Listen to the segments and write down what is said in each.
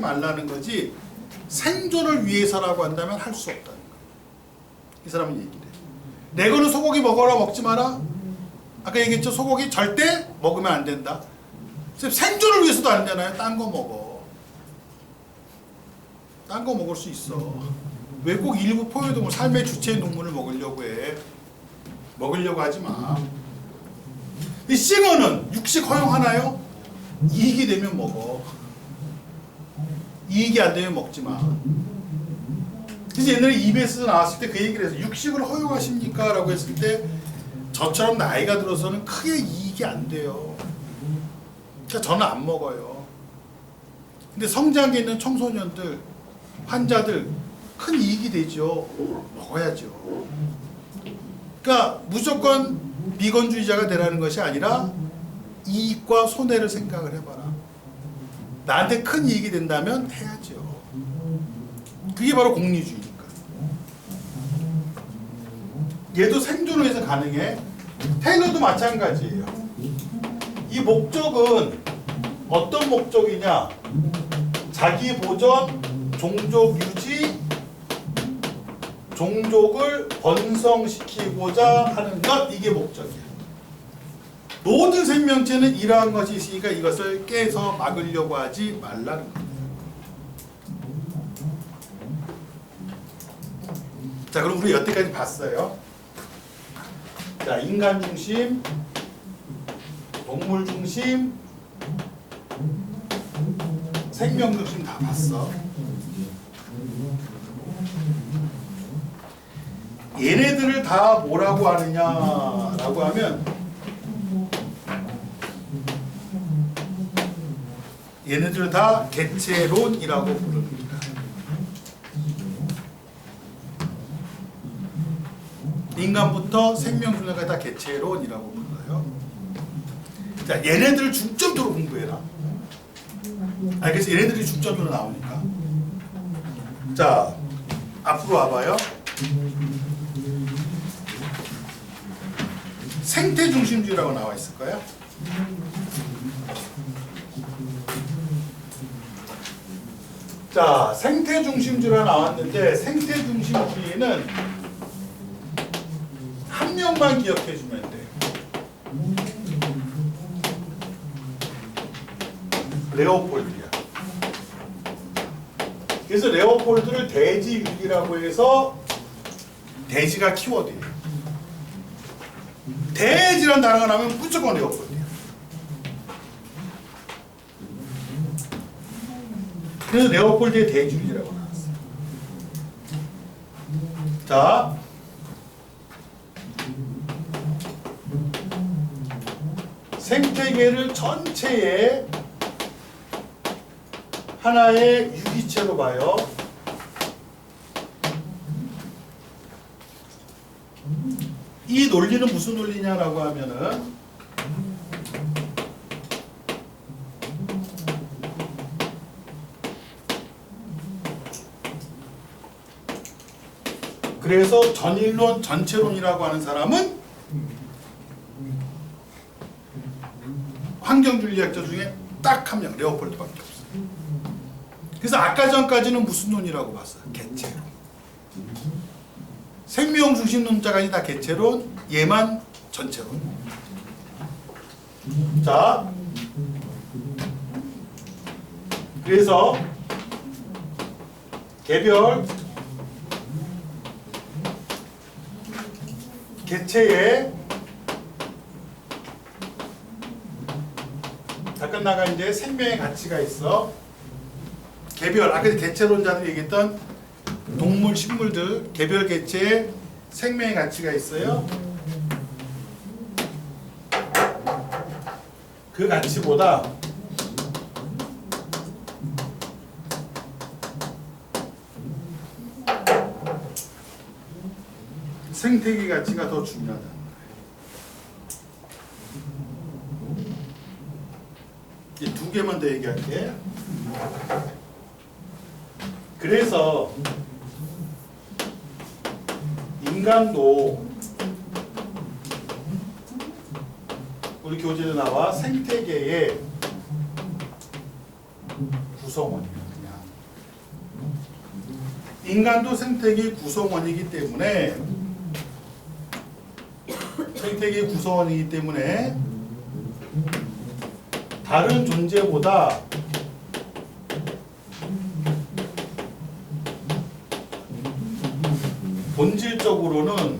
말라는 거지 생존을 위해서라고 한다면 할 수 없다는 거예요. 이 사람은 얘기를 해요. 내 거는 소고기 먹어라 먹지 마라. 아까 얘기했죠. 소고기 절대 먹으면 안 된다. 생존을 위해서도 안 되잖아요. 딴 거 먹어. 딴 거 먹을 수 있어. 왜 꼭 일부 포유동물, 삶의 주체의 동물을 먹으려고 해. 먹으려고 하지 마. 이 싱어는 육식 허용하나요? 이익이 되면 먹어. 이익이 안 되면 먹지 마. 그래서 옛날에 EBS에서 나왔을 때 그 얘기를 해서 육식을 허용하십니까? 라고 했을 때 저처럼 나이가 들어서는 크게 이익이 안 돼요. 그러니까 저는 안 먹어요. 근데 성장기에 있는 청소년들, 환자들 큰 이익이 되죠. 먹어야죠. 그러니까 무조건 비건주의자가 되라는 것이 아니라 이익과 손해를 생각을 해봐라. 나한테 큰 이익이 된다면 해야죠. 그게 바로 공리주의니까. 얘도 생존을 위해서 가능해. 테일러도 마찬가지예요. 이 목적은 어떤 목적이냐? 자기 보전, 종족 유지, 종족을 번성시키고자 하는 것, 이게 목적이에요. 모든 생명체는 이러한 것이 있으니까 이것을 깨서 막으려고 하지 말라는 겁니다. 자, 그럼 우리 여태까지 봤어요. 자, 인간 중심, 동물 중심, 생명 중심 다 봤어. 얘네들을 다 뭐라고 하느냐라고 하면 얘네들을 다 개체론이라고 부릅니다. 인간부터 생명준까지 다 개체론이라고 불러요. 자, 얘네들을 중점적으로 공부해라. 그래서 얘네들이 중점적으로 나오니까. 자, 앞으로 와봐요. 생태중심주의라고 나와 있을 거예요. 자, 생태중심주의가 나왔는데 생태중심주의는 한 명만 기억해 주면 돼요. 레오폴드야. 그래서 레오폴드를 대지윤리라고 해서 대지가 키워드예요. 대지라는 단어가 나오면 무조건 레오폴드야. 그래서 레오폴드의 대지윤리라고 나왔어요. 자, 생태계를 전체에 하나의 유기체로 봐요. 이 논리는 무슨 논리냐라고 하면은 그래서 전일론, 전체론이라고 하는 사람은 환경윤리학자 중에 딱 한 명, 레오폴드밖에 없어요. 그래서 아까 전까지는 무슨 논이라고 봤어요? 개체론. 생명 중심론자까지 다 개체론, 얘만 전체론. 자, 그래서 개별, 개체에 다 끝나가 이제 생명의 가치가 있어. 개별, 아까 개체론자들이 얘기했던 동물, 식물들, 개별 개체에 생명의 가치가 있어요. 그 가치보다 생태계 가치가 더 중요하다는 거예요. 이 두 개만 더 얘기할게. 그래서 인간도 우리 교재에 나와 생태계의 구성원이야. 그냥 인간도 생태계 구성원이기 때문에 다른 존재보다 본질적으로는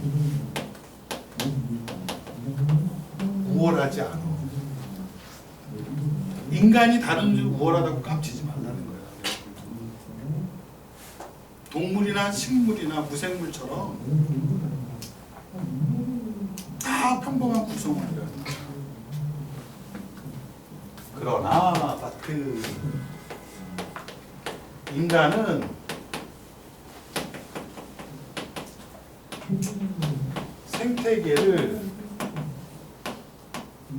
우월하지 않아. 인간이 다른 존재 우월하다고 깜치지 말라는 거야. 동물이나 식물이나 무생물처럼 다 평범한 구성원이라는 거야. 그러나 인간은 생태계를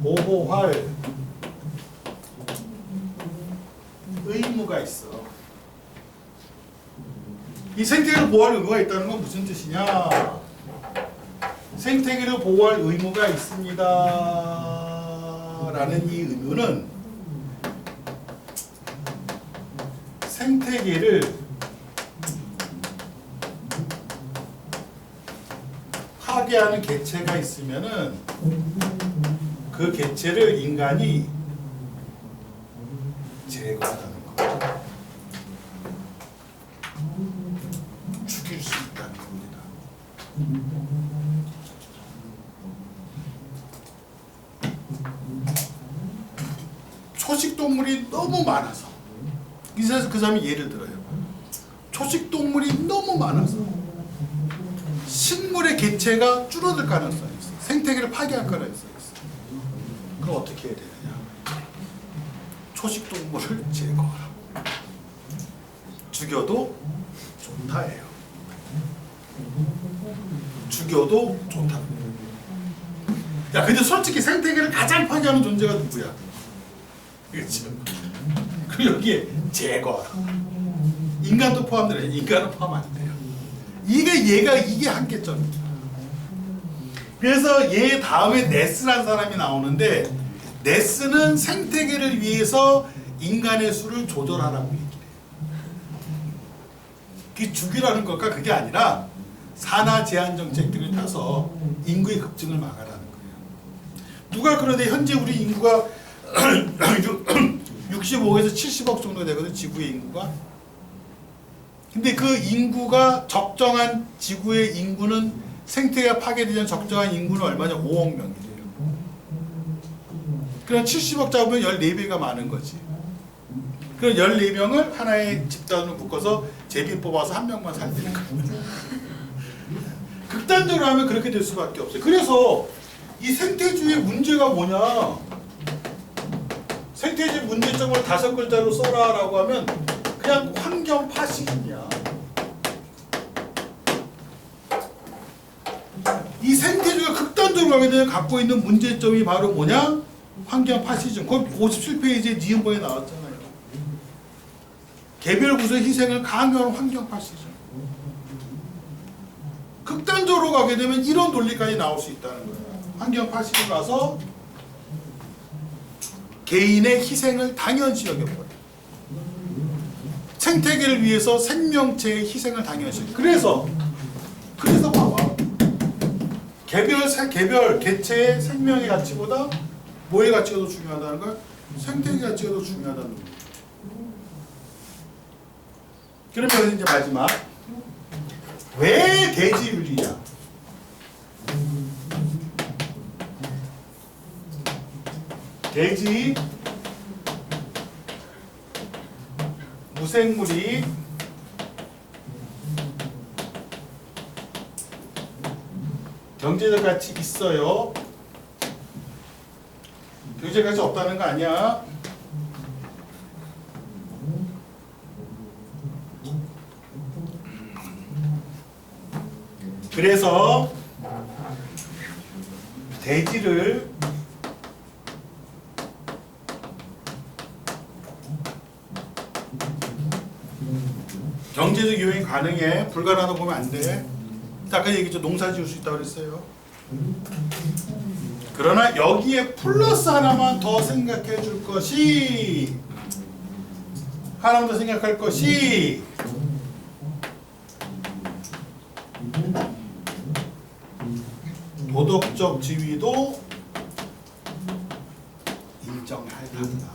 보호할 의무가 있어. 이 생태계를 보호할 의무가 있다는 건 무슨 뜻이냐? 생태계를 보호할 의무가 있습니다 라는 이 의무는 생태계를 파괴하는 개체가 있으면은 그 개체를 인간이 제거하는 거죠. 죽일 수 있다는 겁니다. 초식동물이 너무 많아서, 이 세상에서 그 사람이 예를 들어요. 초식동물이 너무 많아서 식물의 개체가 줄어들 가능성이 있어. 생태계를 파괴할 가능성이 있어. 그럼 어떻게 해야 되느냐? 초식동물을 제거하라. 죽여도 좋다예요. 죽여도 좋다. 야, 근데 솔직히 생태계를 가장 파괴하는 존재가 누구야? 그렇죠. 그리고 여기에 제거하라. 인간도 포함되네. 인간은 포함 안 돼요. 이게 한계점입니다. 그래서 얘 다음에 네스라는 사람이 나오는데, 네스는 생태계를 위해서 인간의 수를 조절하라고 얘기해요. 그게 죽이라는 것과 그게 아니라 산화 제한 정책들을 따서 인구의 급증을 막아라는 거예요. 누가 그러는데 현재 우리 인구가 65에서 70억 정도 되거든, 지구의 인구가. 근데 그 인구가 적정한 지구의 인구는 생태계가 파괴되는 적정한 인구는 얼마냐? 5억 명이래요. 그럼 70억 잡으면 14배가 많은 거지. 그럼 14명을 하나의 집단으로 묶어서 제비 뽑아서 한 명만 살리는 거예요. 극단적으로 하면 그렇게 될 수밖에 없어요. 그래서 이 생태주의의 문제가 뭐냐? 생태주의 문제점을 5글자로 써라라고 하면 그냥 환경 파시즘이야. 이 생태주의가 극단적으로 가게 되면 갖고 있는 문제점이 바로 뭐냐? 환경 파시즘. 그 57페이지에 니은번에 나왔잖아요. 개별 구조의 희생을 강요하는 환경 파시즘. 극단적으로 가게 되면 이런 논리까지 나올 수 있다는 거예요. 환경 파시즘 가서 개인의 희생을 당연시 여겨버려. 생태계를 위해서 생명체의 희생을 당연시 여겨. 그래서 봐봐. 개별 개체의 생명의 가치보다 뭐의 가치가 더 중요하다는 거야? 생태계 가치가 더 중요하다는 거야. 그러면 이제 마지막, 왜 대지윤리냐? 대지 무생물이 경제적 가치 있어요? 경제적 가치 없다는 거 아니야? 그래서 대지를 경제적 이용이 가능해. 불가능하다고 보면 안 돼. 아까 얘기했죠. 농사 지을 수 있다고 그랬어요. 그러나 여기에 플러스 하나만 더 생각해 줄 것이, 하나만 더 생각할 것이, 도덕적 지위도 인정해야 한다.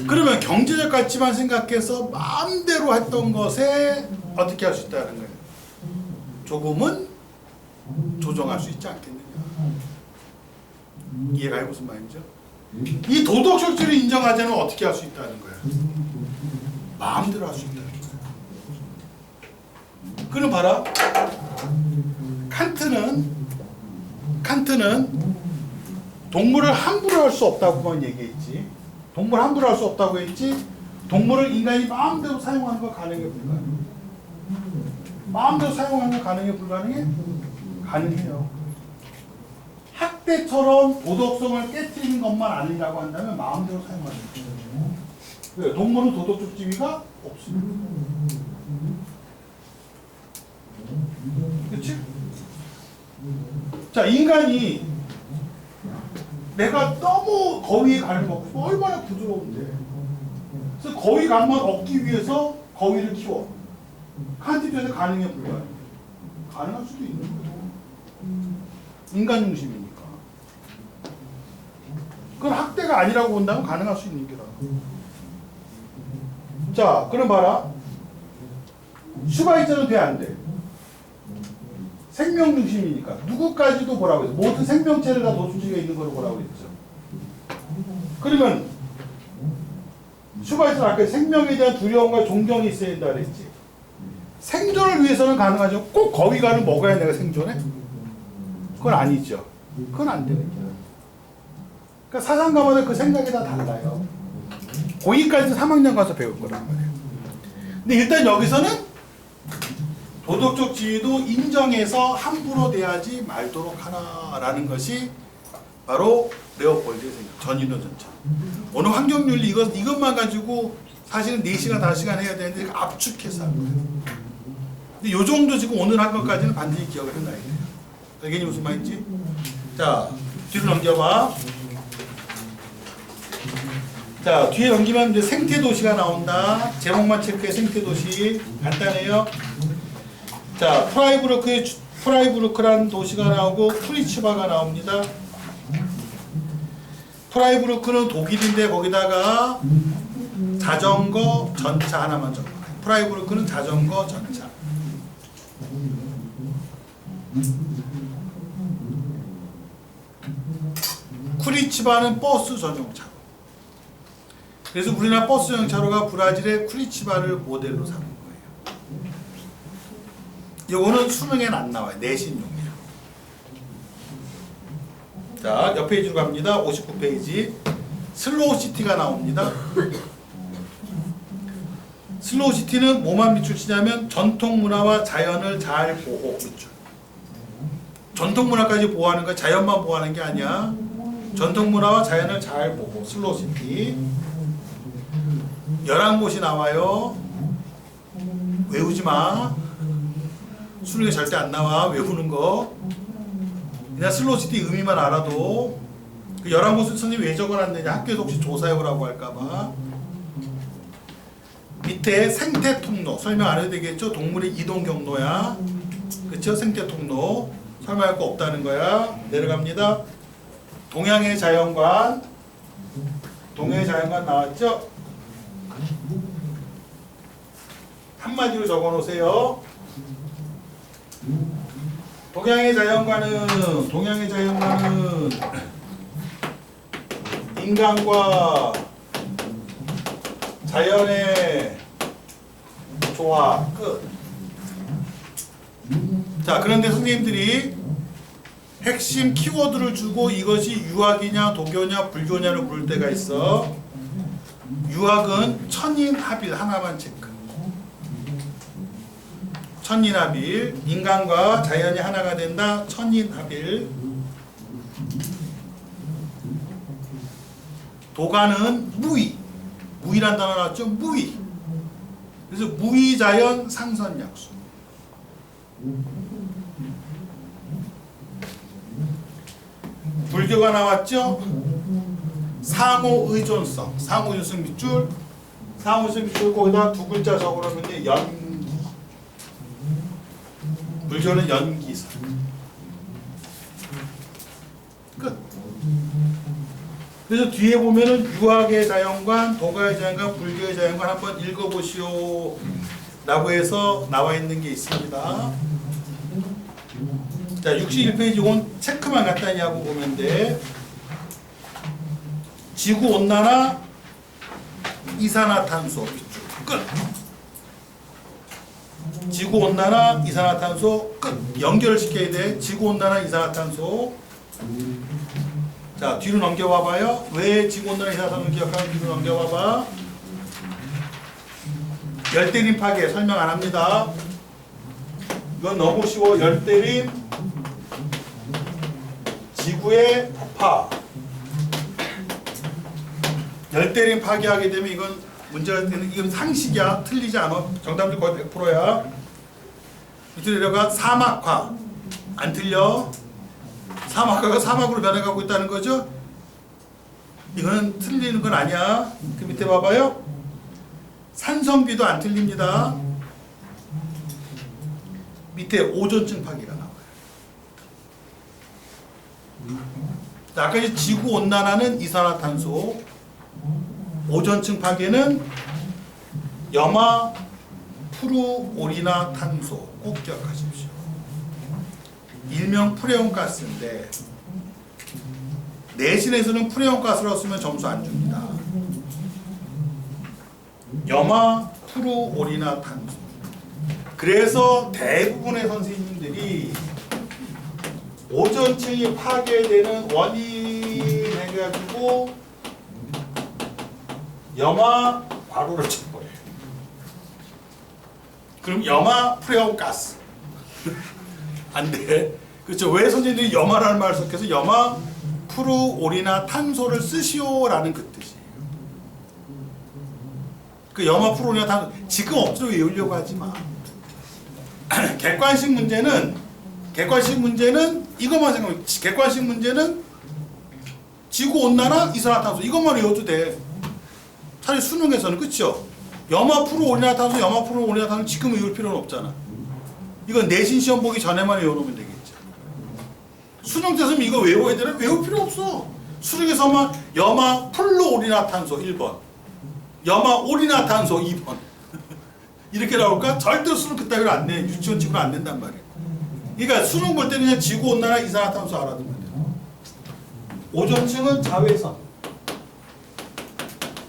그러면 경제적 가치만 생각해서 마음대로 했던 것에 어떻게 할 수 있다는 거예요? 조금은 조정할 수 있지 않겠느냐. 이해가 무슨 말인지? 이 도덕적 지위를 인정하지 않으면 어떻게 할 수 있다는 거예요? 마음대로 할 수 있다는 거예요. 그럼 봐라. 칸트는 동물을 함부로 할 수 없다고만 얘기했지. 동물 함부로 할 수 없다고 했지. 동물을 인간이 마음대로 사용하는 거 가능해 불가능해? 마음대로 사용하는 거 가능해 불가능해? 가능해요. 학대처럼 도덕성을 깨트리는 것만 아니라고 한다면 마음대로 사용하는 거예요. 왜? 동물은 도덕적 지위가 없습니다. 그렇지? 자, 인간이 내가 너무 거위의 간을 먹고 싶어. 얼마나 부드러운데. 그래서 거위간만 얻기 위해서 거위를 키워. 칸트 입장에서 가능해 불가능해? 가능할 수도 있는 거예요. 인간 중심이니까. 그건 학대가 아니라고 본다면 가능할 수 있는 거라. 자, 그럼 봐라. 슈바이처는 돼, 안 돼? 생명 중심이니까 누구까지도 보라고 했어. 모든 생명체를 다 도수지가 있는 걸로 보라고 했죠. 그러면 슈바이처는 아까 생명에 대한 두려움과 존경이 있어야 된다 그랬지. 생존을 위해서는 가능하죠. 꼭 거위간을 먹어야 내가 생존해? 그건 아니죠. 그건 안 되는 거야. 그러니까 사상가마다 그 생각이 다 달라요. 거기까지 3학년 가서 배울 거란 말이에요. 근데 일단 여기서는 도덕적 지위도 인정해서 함부로 대하지 말도록 하나라는 것이 바로 레오폴드의 생각, 전인호 전차. 오늘 환경윤리 이것만 가지고 사실은 4시간, 5시간 해야 되는데 압축해서 한 거예요. 근데 요 정도 지금 오늘 한 것까지는 반드시 기억을 해놔야 돼요. 이게 무슨 말인지? 자, 뒤로 넘겨봐. 자, 뒤에 넘기면 이제 생태도시가 나온다. 제목만 체크해. 생태도시. 간단해요. 자, 프라이부르크라는 도시가 나오고 쿠리츠바가 나옵니다. 프라이부르크는 독일인데 거기다가 자전거 전차 하나만 적어. 프라이부르크는 자전거 전차. 쿠리츠바는 버스 전용차로. 그래서 우리나라 버스 전용차로가 브라질의 쿠리츠바를 모델로 삼은 거예요. 요거는 수능에는 안 나와요. 내신용이에요. 자, 옆 페이지로 갑니다. 59페이지. 슬로우시티가 나옵니다. 슬로우시티는 뭐만 밑줄치냐면 전통문화와 자연을 잘 보호 밑줄. 전통문화까지 보호하는 거 자연만 보호하는 게 아니야. 전통문화와 자연을 잘 보호. 슬로우시티. 11곳이 나와요. 외우지 마. 수능에 절대 안 나와. 외우는 거. 그냥 슬로우시티 의미만 알아도. 그 11곳을 선생님이 왜 적어놨느냐. 학교에서 혹시 조사해보라고 할까봐. 밑에 생태 통로. 설명 안 해도 되겠죠. 동물의 이동 경로야. 그쵸? 생태 통로. 설명할 거 없다는 거야. 내려갑니다. 동양의 자연관. 동양의 자연관 나왔죠? 한마디로 적어 놓으세요. 동양의 자연관은 인간과 자연의 조화. 끝. 자, 그런데 선생님들이 핵심 키워드를 주고 이것이 유학이냐 도교냐 불교냐를 물을 때가 있어. 유학은 천인합일 하나만 체크. 천인합일. 인간과 자연이 하나가 된다. 천인합일. 도가는 무의. 무의란 단어 나왔죠? 무의. 그래서 무의자연 상선약수. 불교가 나왔죠? 상호의존성. 상호의존성 밑줄. 사무실 밑줄 거기다 두 글자 적으라면 돼. 연기. 불교는 연기사. 끝. 그래서 뒤에 보면은 유학의 자연관, 도가의 자연관, 불교의 자연관 한번 읽어보시오 라고 해서 나와 있는 게 있습니다. 자, 61페이지 이건 체크만 간단히 하고 보면 돼. 지구온난화, 이산화탄소 끝. 지구온난화, 이산화탄소 끝. 연결을 시켜야 돼. 지구온난화, 이산화탄소. 자, 뒤로 넘겨와봐요. 왜 지구온난화, 이산화탄소 기억하면 뒤로 넘겨와봐. 열대림 파괴 설명 안 합니다. 이건 너무 쉬워. 열대림, 지구의 폭파. 열대림 파괴하게 되면 이건 문제가 되는, 이건 상식이야. 틀리지 않아. 정답률 거의 100%야. 밑으로 내려가. 사막화. 안 틀려. 사막화가 사막으로 변해가고 있다는 거죠. 이거는 틀리는 건 아니야. 그 밑에 봐봐요. 산성비도 안 틀립니다. 밑에 오존층 파괴가 나와요. 자, 아까 지구온난화는 이산화탄소, 오존층 파괴는 염화 프루오리나탄소. 꼭 기억하십시오. 일명 프레온가스인데 내신에서는 프레온가스라고 쓰면 점수 안 줍니다. 염화 프루오리나탄소. 그래서 대부분의 선생님들이 오존층이 파괴되는 원인 해가지고 염화 괄호를 쳐버려요. 그럼 염화 프레온가스 안 돼. 그렇죠. 왜 선생님들이 염화라는 말을 섞여서 염화 프루오리나탄소를 쓰시오라는 그 뜻이에요. 그 염화 프루오리나탄소 지금 억지로 외우려고 하지 마. 객관식 문제는 이것만 생각해. 객관식 문제는 지구온난화, 이산화탄소 이것만 외워도 돼. 차라리 수능에서는 그렇죠. 염화 프루오리나탄소, 염화 프루오리나탄소 지금 외울 필요는 없잖아. 이건 내신 시험 보기 전에만 외워놓으면 되겠죠. 수능 때서는 이거 외워야 되나? 외울 필요 없어. 수능에서만 염화 플루오리나탄소 1번, 염화 오리나탄소 2번 이렇게 나올까? 절대 수능 그따위로 안 내. 유치원 친구는 안 낸단 말이야. 그러니까 수능 볼 때는 그냥 지구온난화, 이산화탄소 알아두면 돼. 오존층은 자외선,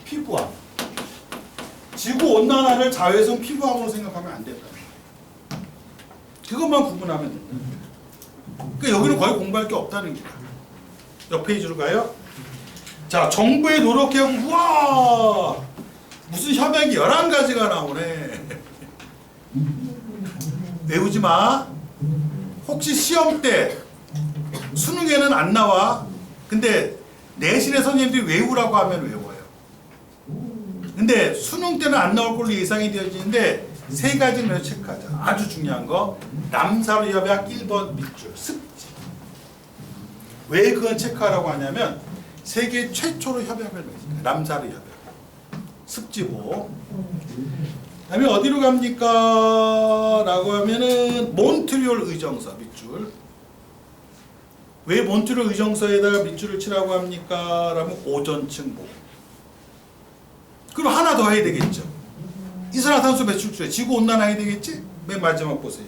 피부암. 지구온난화를 자외선, 피부암으로 생각하면 안 된다. 그것만 구분하면 된다. 그러니까 여기는 거의 공부할 게 없다는 거야. 옆 페이지로 가요. 자, 정부의 노력해. 우와! 무슨 협약이 11가지가 나오네. 외우지 마. 혹시 시험 때 수능에는 안 나와. 근데 내신에 선생님들이 외우라고 하면 외워요. 근데 수능 때는 안 나올 걸로 예상이 되어지는데 세 가지는 체크하자. 아주 중요한 거. 람사르 협약 1번 밑줄 습지. 왜 그건 체크하라고 하냐면 세계 최초로 협약을 맺은 람사르 협약. 습지보. 그다음에 어디로 갑니까? 라고 하면은 몬트리올 의정서 밑줄. 왜 몬트리올 의정서에다가 밑줄을 치라고 합니까? 라면 오존층 보호. 그럼 하나 더 해야 되겠죠. 이산화탄소 배출수에 지구온난화 해야 되겠지? 맨 마지막 보세요.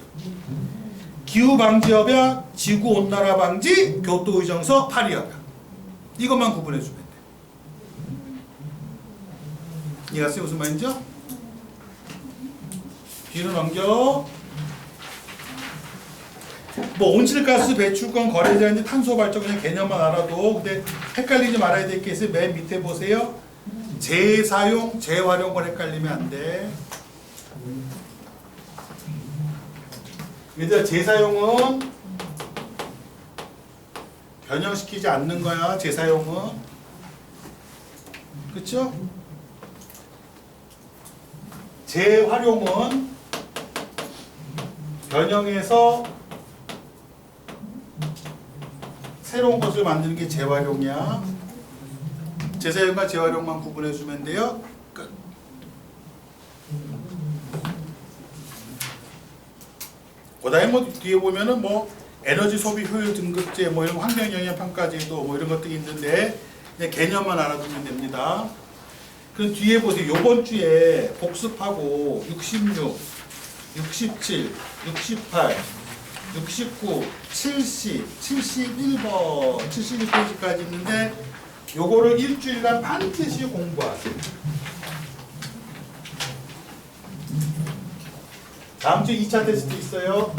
기후방지협약, 지구온난화 방지, 교토의정서, 파리협약. 이것만 구분해주면 돼. 이해갔어요? 무슨 말인지요? 뒤로 넘겨. 뭐 온실가스 배출권 거래자인지 탄소 발전 그냥 개념만 알아도. 근데 헷갈리지 말아야 될 게 있어요. 맨 밑에 보세요. 재사용, 재활용을 헷갈리면 안 돼. 얘들아, 재사용은 변형시키지 않는 거야. 재사용은. 그쵸? 재활용은 변형해서 새로운 것을 만드는 게 재활용이야. 재사용과 재활용만 구분해주면 돼요. 끝. 그다음에 뭐 뒤에 보면은 뭐 에너지 소비 효율 등급제, 뭐 이런 환경 영향 평가제도 뭐 이런 것들이 있는데 그냥 개념만 알아두면 됩니다. 그럼 뒤에 보세요. 요번 주에 복습하고 66, 67, 68, 69, 70, 71번, 71페이지까지 있는데 요거를 일주일간 반드시 공부하세요. 다음 주 2차 테스트 있어요.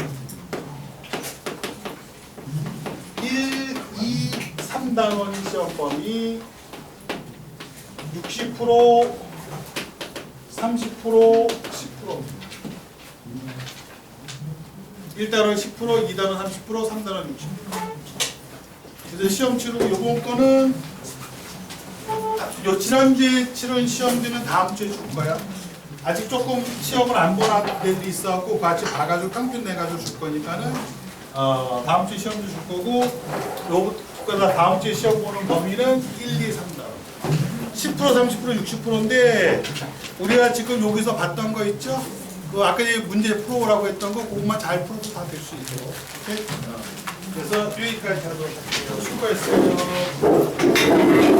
1, 2, 3단원 시험 범위 60%, 30%, 10%. 1단원 10%, 2단원 30%, 3단원 60%. 그래서 시험 치르고 요번 거는 요 지난주에 치른 시험지는 다음 주에 줄 거야. 아직 조금 시험을 안 본 애들이 있어갖고 같이 봐가지고 평균 내가지고 줄 거니까는 다음 주에 시험지 줄 거고 요거보다 다음 주에 시험 보는 범위는 1, 2, 3단원. 10%, 30%, 60%인데 우리가 지금 여기서 봤던 거 있죠? 그 아까 문제 풀어오라고 했던 거 그것만 잘 풀어도 다 될 수 있어. 오케이? 그래서 여기까지 하도록 할게요. 수고했어요.